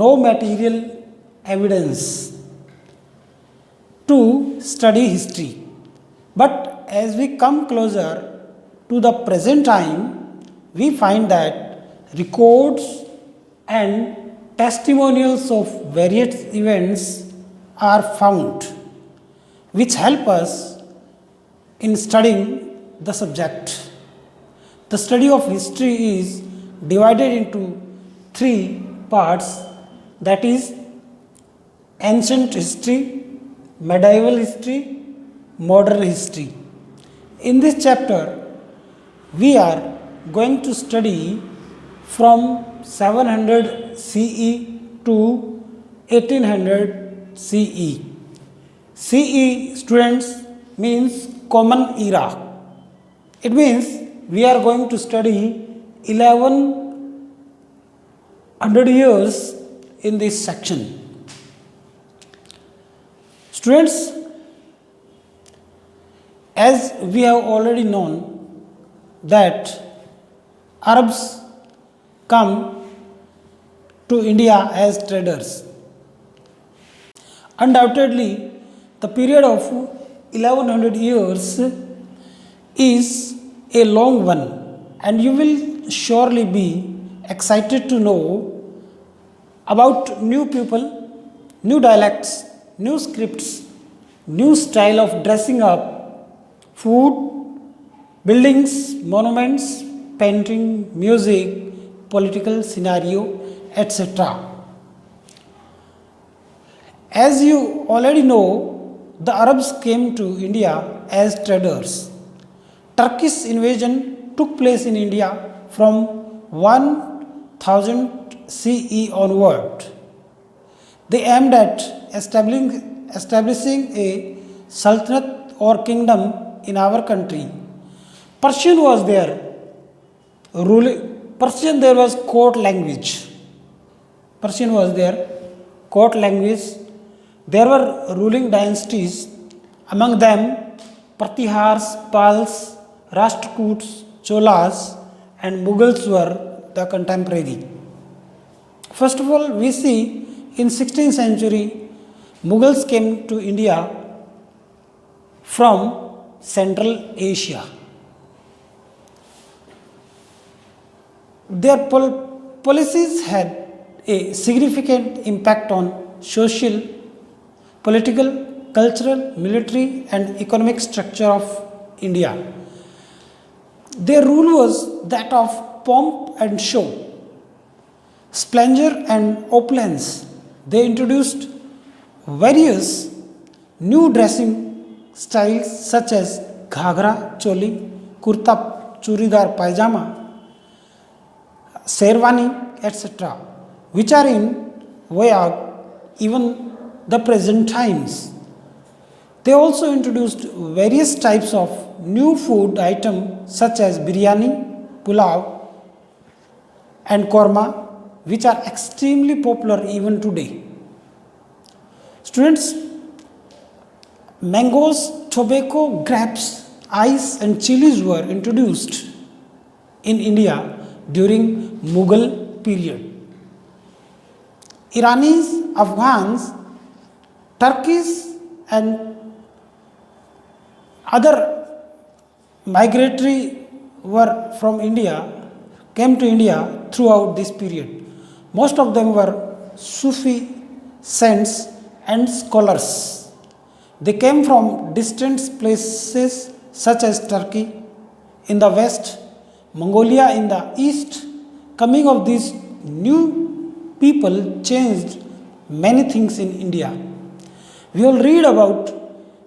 no material evidence to study history. But as we come closer to the present time, we find that records and testimonials of various events are found which help us in studying the subject. The study of history is divided into three parts, that is ancient history, medieval history, modern history. In this chapter, we are going to study from 700 CE to 1800 CE. CE, students, means common era. It means we are going to study 1100 years in this section. Students, as we have already known that Arabs come to India as traders. Undoubtedly, the period of 1100 years is a long one, and you will surely be excited to know about new people, new dialects, new scripts, new style of dressing up, food, buildings, monuments, painting, music, political scenario, etc. As you already know, the Arabs came to India as traders. Turkish invasion took place in India from 1000 CE onward. They aimed at establishing a sultanate or kingdom in our country. Persian was there. Persian there was court language. Persian was there, court language. There were ruling dynasties, among them Pratihars, Pals, Rashtrakuts, Cholas, and Mughals were the contemporary. First of all, we see in 16th century, Mughals came to India from Central Asia. Their policies had a significant impact on social, political, cultural, military, and economic structure of India. Their rule was that of pomp and show, splendor and opulence. They introduced various new dressing styles such as ghagra, choli, kurta, churidar, pajama, sherwani, etc., which are in vogue even the present times. They also introduced various types of new food items such as biryani, pulao, and korma, which are extremely popular even today. Students, mangoes, tobacco, grapes, ice, and chilies were introduced in India during Mughal period. Iranis, Afghans, Turkish, and other migratory were from India, came to India throughout this period. Most of them were Sufi saints and scholars. They came from distant places such as Turkey in the west, Mongolia in the east. Coming of these new people changed many things in India. We will read about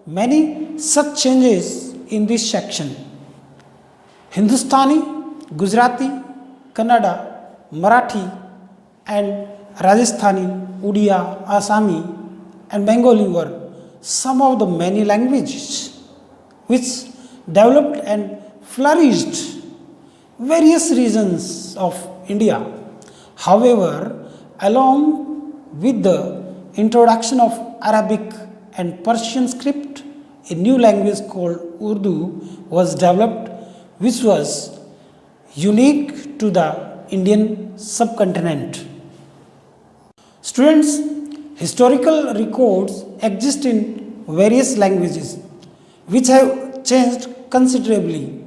many such changes in this section. Hindustani, Gujarati, Kannada, Marathi, and Rajasthani, Odia, Assami, and Bengali were some of the many languages which developed and flourished various regions of India. However, along with the introduction of Arabic and Persian script, a new language called Urdu was developed, which was unique to the Indian subcontinent. Students, historical records exist in various languages which have changed considerably.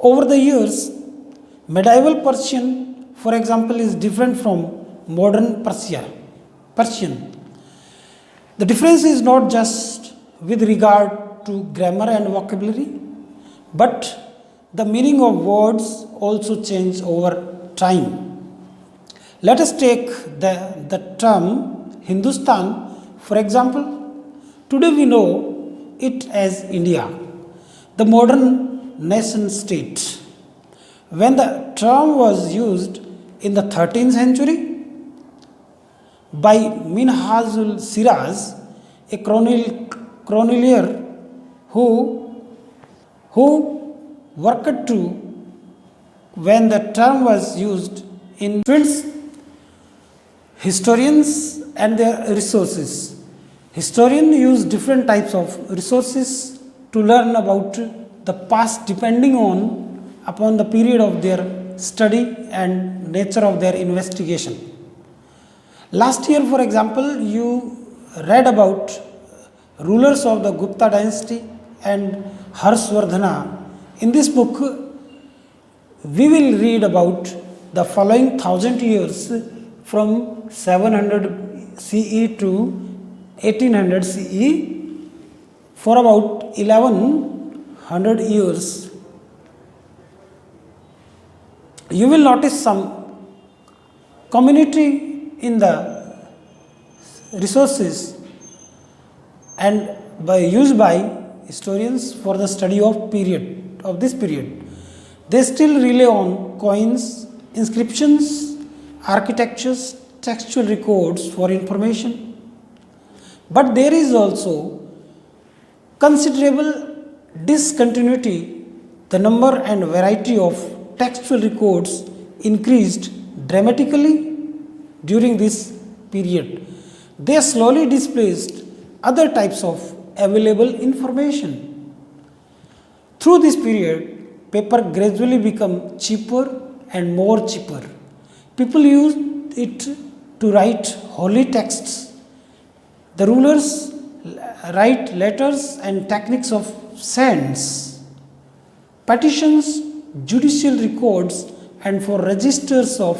Over the years, medieval Persian, for example, is different from modern Persian. The difference is not just with regard to grammar and vocabulary, but the meaning of words also change over time. Let us take the term Hindustan, for example. Today we know it as India, the modern nation state. When the term was used in the 13th century by Minhajul Siraj, a chronicler who worked to when the term was used in Twins, historians and their resources. Historians use different types of resources to learn about the past depending upon the period of their study and nature of their investigation. Last year, for example, you read about rulers of the Gupta dynasty and Harshvardhana. In this book, we will read about the following 1000 years from 700 CE to 1800 CE for about 1100 years. You will notice some community in the resources and used by historians for the study of this period. They still rely on coins, inscriptions, architectures, textual records for information. But there is also considerable discontinuity. The number and variety of textual records increased dramatically during this period. They slowly displaced other types of available information. Through this period, paper gradually became cheaper and more cheaper. People used it to write holy texts. The rulers write letters and techniques of saints, petitions, judicial records, and for registers of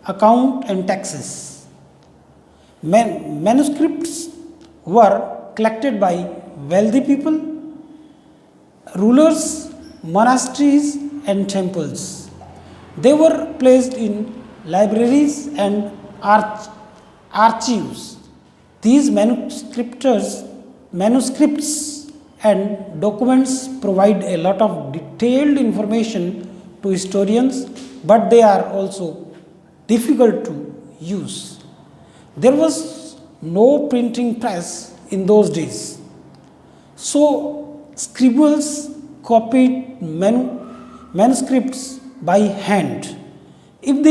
account and taxes. Manuscripts were collected by wealthy people, rulers, monasteries, and temples. They were placed in libraries and archives. These manuscripts and documents provide a lot of detailed information to historians, but they are also difficult to use. There was no printing press in those days, so scribes copied manuscripts by hand. If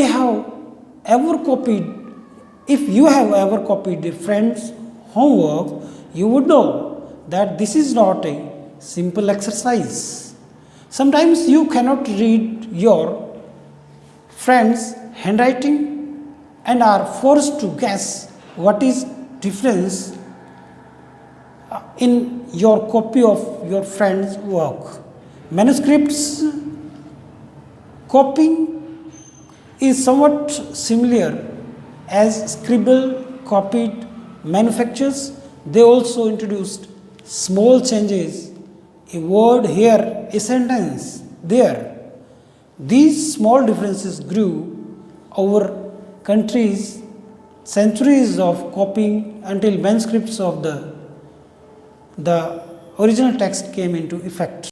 you have ever copied a friend's homework, you would know that this is not a simple exercise. Sometimes you cannot read your friend's handwriting and are forced to guess what is difference in your copy of your friend's work. Manuscripts copying is somewhat similar as scribble copied manufactures. They also introduced small changes, a word here, a sentence there. These small differences grew over centuries of copying until manuscripts of the original text came into effect.